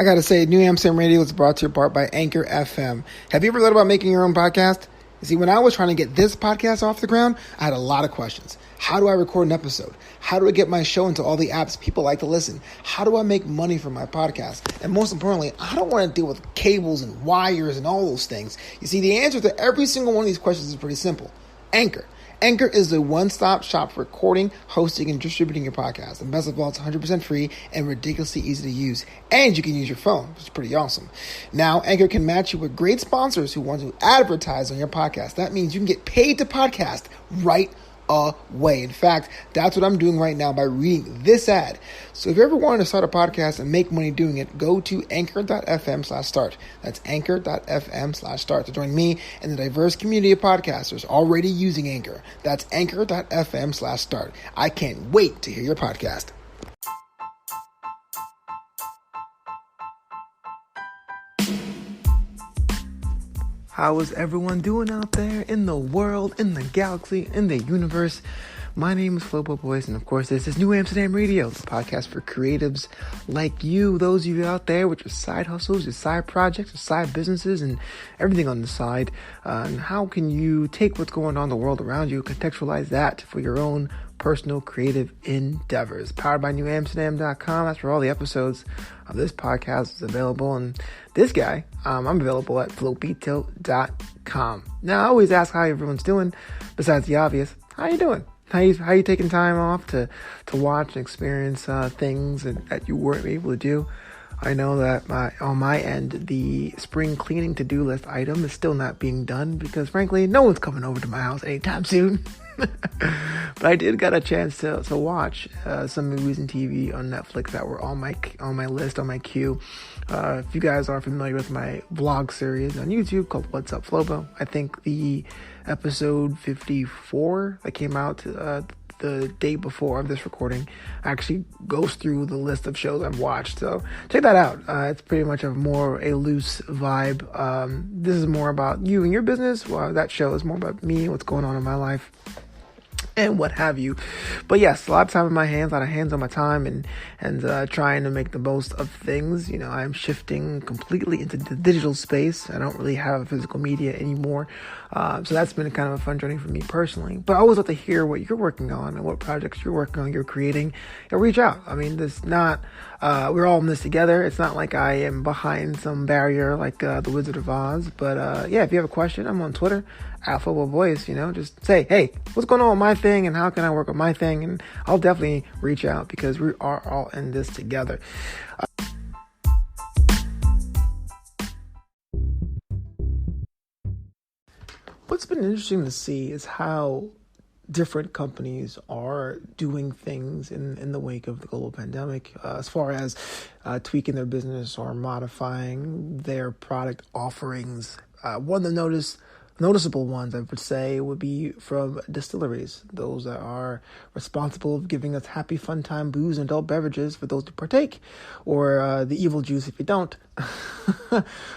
I got to say, Knew Amsterdam Radio is brought to you part by Anchor FM. Have you ever thought about making your own podcast? You see, when I was trying to get this podcast off the ground, I had a lot of questions. How do I record an episode? How do I get my show into all the apps people like to listen? How do I make money from my podcast? And most importantly, I don't want to deal with cables and wires and all those things. You see, the answer to every single one of these questions is pretty simple. Anchor. Anchor is the one-stop shop for recording, hosting, and distributing your podcast. And best of all, it's 100% free and ridiculously easy to use. And you can use your phone, which is pretty awesome. Now, Anchor can match you with great sponsors who want to advertise on your podcast. That means you can get paid to podcast right away. In fact, that's what I'm doing right now by reading this ad. So if you ever wanted to start a podcast and make money doing it, go to anchor.fm/start. That's anchor.fm/start to join me and the diverse community of podcasters already using Anchor. That's anchor.fm/start. I can't wait to hear your podcast. How is everyone doing out there in the world, in the galaxy, in the universe? My name is Flobo, boys, and of course this is Knew Amsterdam Radio, the podcast for creatives like you, those of you out there with your side hustles, your side projects, your side businesses, and everything on the side. And how can you take what's going on in the world around you, contextualize that for your own personal creative endeavors? Powered by newamsterdam.com. That's where all the episodes of this podcast is available. And this guy, I'm available at flowbeato.com. Now, I always ask how everyone's doing, besides the obvious. How you doing? How you taking time off to watch and experience things that you weren't able to do? I know that on my end, the spring cleaning to-do list item is still not being done because, frankly, no one's coming over to my house anytime soon. But I did get a chance to watch some movies and TV on Netflix that were on my list, on my queue. If you guys are familiar with my vlog series on YouTube called What's Up Flobo, I think the episode 54 that came out the day before of this recording actually goes through the list of shows I've watched. So check that out. It's pretty much a loose vibe. This is more about you and your business, while that show is more about me, what's going on in my life, and what have you. But yes, a lot of time in my hands, a lot of hands on my time, and trying to make the most of things. You know, I'm shifting completely into the digital space. I don't really have physical media anymore. So that's been kind of a fun journey for me personally. But I always love to hear what you're working on and what projects you're working on, you're creating, and reach out. I mean, we're all in this together. It's not like I am behind some barrier like the Wizard of Oz. But yeah, if you have a question, I'm on Twitter, @FloboVoice. Just say, hey, what's going on with my thing and how can I work on my thing? And I'll definitely reach out because we are all in this together. What's been interesting to see is how different companies are doing things in the wake of the global pandemic, as far as tweaking their business or modifying their product offerings. One of the noticeable ones, I would say, would be from distilleries, those that are responsible of giving us happy, fun time booze and adult beverages for those to partake, or the evil juice if you don't,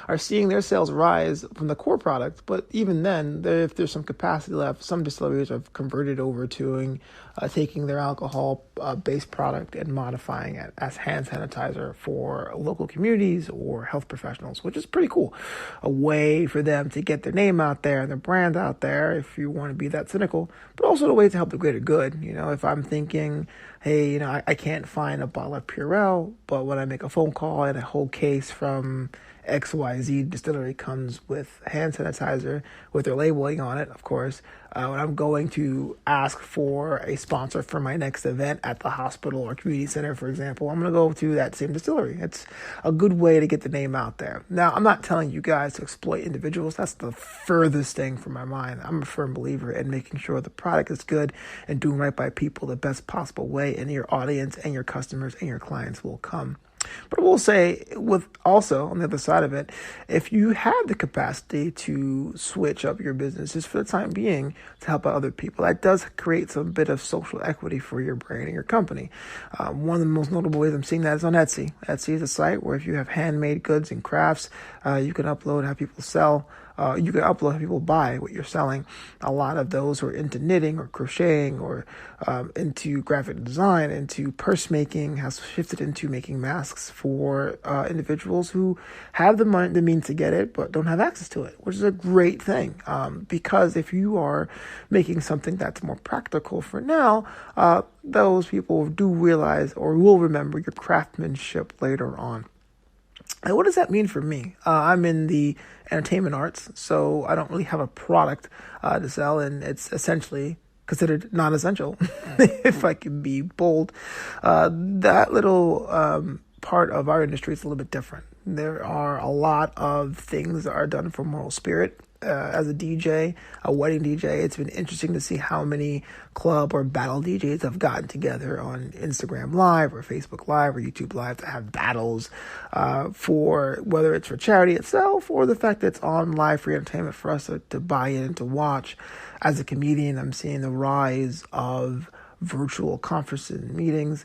are seeing their sales rise from the core product. But even then, if there's some capacity left, some distilleries have converted over to taking their alcohol-based product and modifying it as hand sanitizer for local communities or health professionals, which is pretty cool. A way for them to get their name out there and their brand out there, if you want to be that cynical, but also a way to help the greater good. If I'm thinking, hey, I can't find a bottle of Purell, but when I make a phone call and a whole case from XYZ distillery comes with hand sanitizer with their labeling on it, of course, when I'm going to ask for a sponsor for my next event at the hospital or community center, for example, I'm going to go to that same distillery. It's a good way to get the name out there. Now, I'm not telling you guys to exploit individuals. That's the furthest thing from my mind. I'm a firm believer in making sure the product is good and doing right by people the best possible way, and your audience and your customers and your clients will come. But I will say, with also on the other side of it, if you have the capacity to switch up your business just for the time being to help out other people, that does create some bit of social equity for your brand and your company. One of the most notable ways I'm seeing that is on Etsy. Etsy is a site where if you have handmade goods and crafts, you can upload, have people sell you can upload, people buy what you're selling. A lot of those who are into knitting or crocheting or into graphic design, into purse making, has shifted into making masks for individuals who have the money, the means to get it, but don't have access to it, which is a great thing. Because if you are making something that's more practical for now, those people do realize or will remember your craftsmanship later on. And what does that mean for me? I'm in the entertainment arts, so I don't really have a product to sell, and it's essentially considered non-essential, if I can be bold. That little part of our industry is a little bit different. There are a lot of things that are done for moral spirit. As a DJ, a wedding DJ, it's been interesting to see how many club or battle DJs have gotten together on Instagram Live or Facebook Live or YouTube Live to have battles for whether it's for charity itself or the fact that it's on live free entertainment for us to buy in and to watch. As a comedian, I'm seeing the rise of virtual conferences and meetings,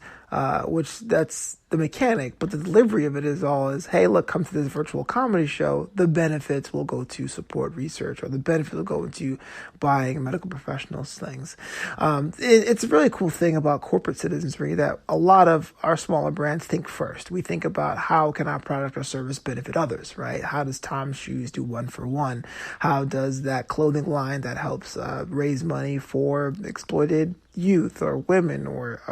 which that's the mechanic, but the delivery of it is, hey, look, come to this virtual comedy show. The benefits will go to support research, or the benefits will go into buying medical professionals things. It's a really cool thing about corporate citizenry that a lot of our smaller brands think first. We think about how can our product or service benefit others, right? How does Tom's Shoes do one for one? How does that clothing line that helps raise money for exploited youth or women or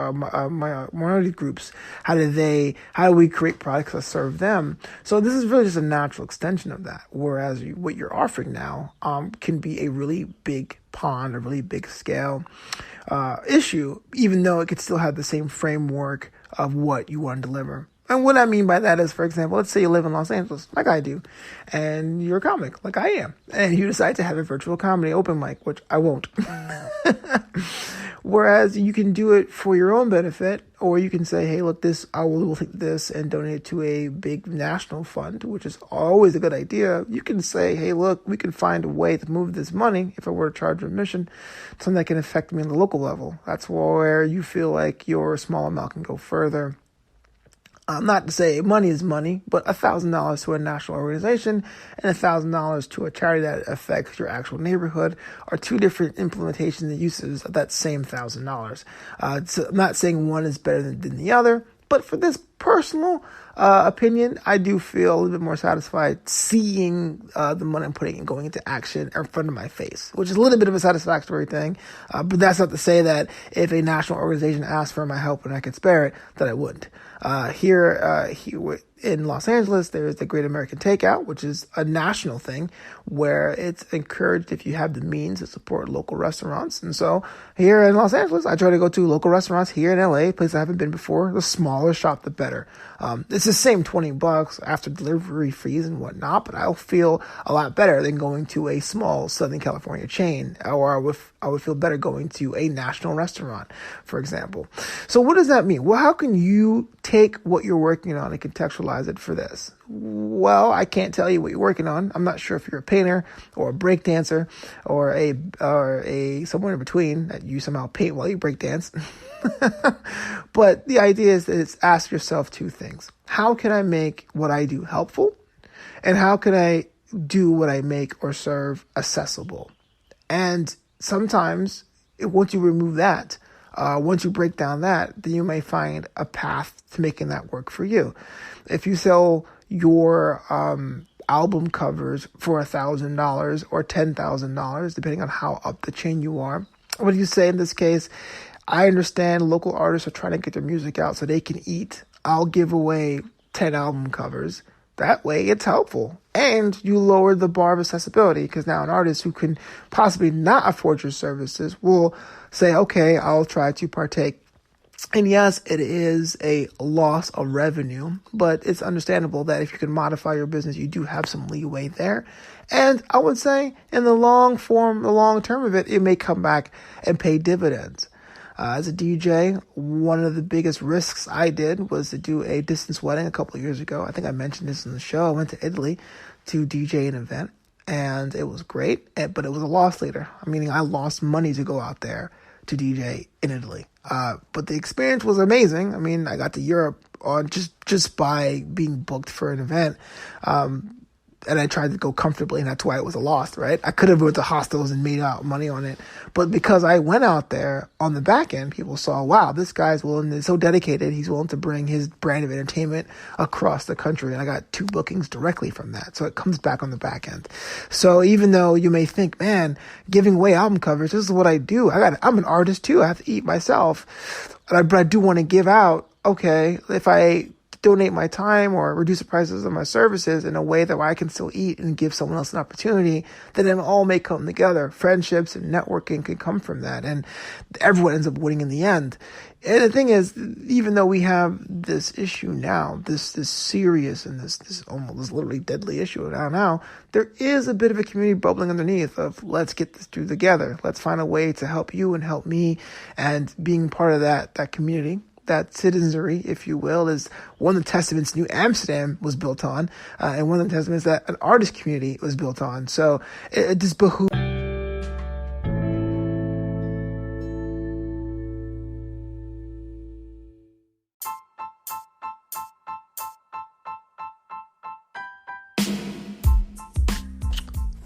minority groups, how do we create products that serve them? So this is really just a natural extension of that. Whereas what you're offering now can be a really big pond, a really big scale issue, even though it could still have the same framework of what you want to deliver. And what I mean by that is, for example, let's say you live in Los Angeles, like I do, and you're a comic, like I am, and you decide to have a virtual comedy open mic, which I won't. Whereas you can do it for your own benefit, or you can say, hey, look, I will take this and donate it to a big national fund, which is always a good idea. You can say, hey, look, we can find a way to move this money, if I were to charge admission, something that can affect me on the local level. That's where you feel like your small amount can go further. Not to say money is money, but $1,000 to a national organization and $1,000 to a charity that affects your actual neighborhood are two different implementations and uses of that same $1,000. So I'm not saying one is better than the other, but for this personal opinion, I do feel a little bit more satisfied seeing the money I'm putting and going into action in front of my face, which is a little bit of a satisfactory thing. But that's not to say that if a national organization asked for my help and I could spare it, that I wouldn't. Here in Los Angeles, there's the Great American Takeout, which is a national thing where it's encouraged if you have the means to support local restaurants. And so here in Los Angeles, I try to go to local restaurants here in LA, places I haven't been before. The smaller shop, the better. It's the same $20 after delivery fees and whatnot, but I'll feel a lot better than going to a small Southern California chain, or I would feel better going to a national restaurant, for example. So what does that mean? Well, how can you take what you're working on and contextualize it for this? Well, I can't tell you what you're working on. I'm not sure if you're a painter or a break dancer or a somewhere in between that you somehow paint while you break dance. But the idea is ask yourself two things. How can I make what I do helpful? And how can I do what I make or serve accessible? And sometimes once you remove that, once you break down that, then you may find a path to making that work for you. If you sell your album covers for $1,000 or $10,000, depending on how up the chain you are, what do you say in this case? I understand local artists are trying to get their music out so they can eat. I'll give away 10 album covers. That way it's helpful. And you lower the bar of accessibility, because now an artist who can possibly not afford your services will say, okay, I'll try to partake. And yes, it is a loss of revenue, but it's understandable that if you can modify your business, you do have some leeway there. And I would say in the long term of it, it may come back and pay dividends. As a DJ, one of the biggest risks I did was to do a distance wedding a couple of years ago. I think I mentioned this in the show. I went to Italy to DJ an event, and it was great, but it was a loss leader. Meaning I lost money to go out there to DJ in Italy. But the experience was amazing. I mean, I got to Europe on just by being booked for an event. and I tried to go comfortably, and that's why it was a loss, right? I could have went to hostels and made out money on it. But because I went out there on the back end, people saw, wow, this guy's so dedicated. He's willing to bring his brand of entertainment across the country. And I got 2 bookings directly from that. So it comes back on the back end. So even though you may think, man, giving away album covers, this is what I do. I'm an artist too. I have to eat myself. But I do want to give out. Okay, if I donate my time or reduce the prices of my services in a way that I can still eat and give someone else an opportunity, then it all may come together. Friendships and networking can come from that, and everyone ends up winning in the end. And the thing is, even though we have this issue now, this serious and this almost literally deadly issue now, there is a bit of a community bubbling underneath of let's get this through together. Let's find a way to help you and help me, and being part of that community. That citizenry, if you will, is one of the testaments Knew Amsterdam was built on, and one of the testaments that an artist community was built on. So it just behooves.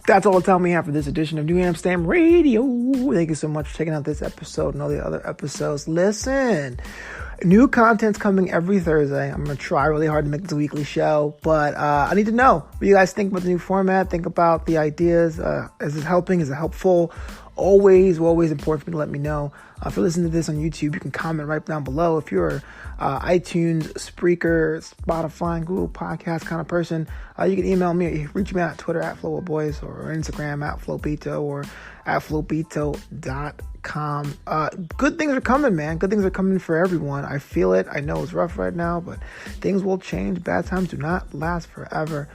That's all the time we have for this edition of Knew Amsterdam Radio. Thank you so much for checking out this episode and all the other episodes. Listen, new content's coming every Thursday. I'm going to try really hard to make this a weekly show, but I need to know what you guys think about the new format. Think about the ideas. Is it helping? Is it helpful? Always important for you to let me know. If you're listening to this on YouTube, you can comment right down below. If you're iTunes, Spreaker, Spotify, Google Podcast kind of person, you can email me. Reach me out at Twitter at Flobo Boys, or Instagram at Flobito, or at Flobito.com. Good things are coming, man. Good things are coming for everyone. I feel it. I know it's rough right now, but things will change. Bad times do not last forever.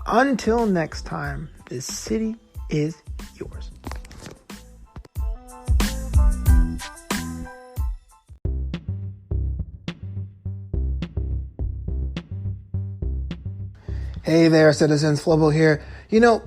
Until next time, this city is yours. Hey there, citizens. Flobo here.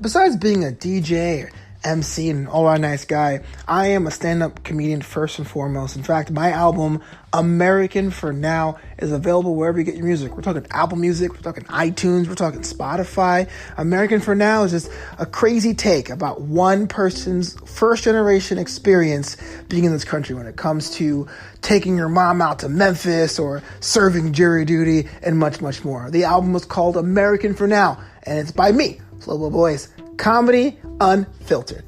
Besides being a DJ or MC and an all-around nice guy, I am a stand-up comedian first and foremost. In fact, my album, American for Now, is available wherever you get your music. We're talking Apple Music, we're talking iTunes, we're talking Spotify. American for Now is just a crazy take about one person's first-generation experience being in this country when it comes to taking your mom out to Memphis or serving jury duty and much, much more. The album was called American for Now, and it's by me, Flobo Boys. Comedy unfiltered.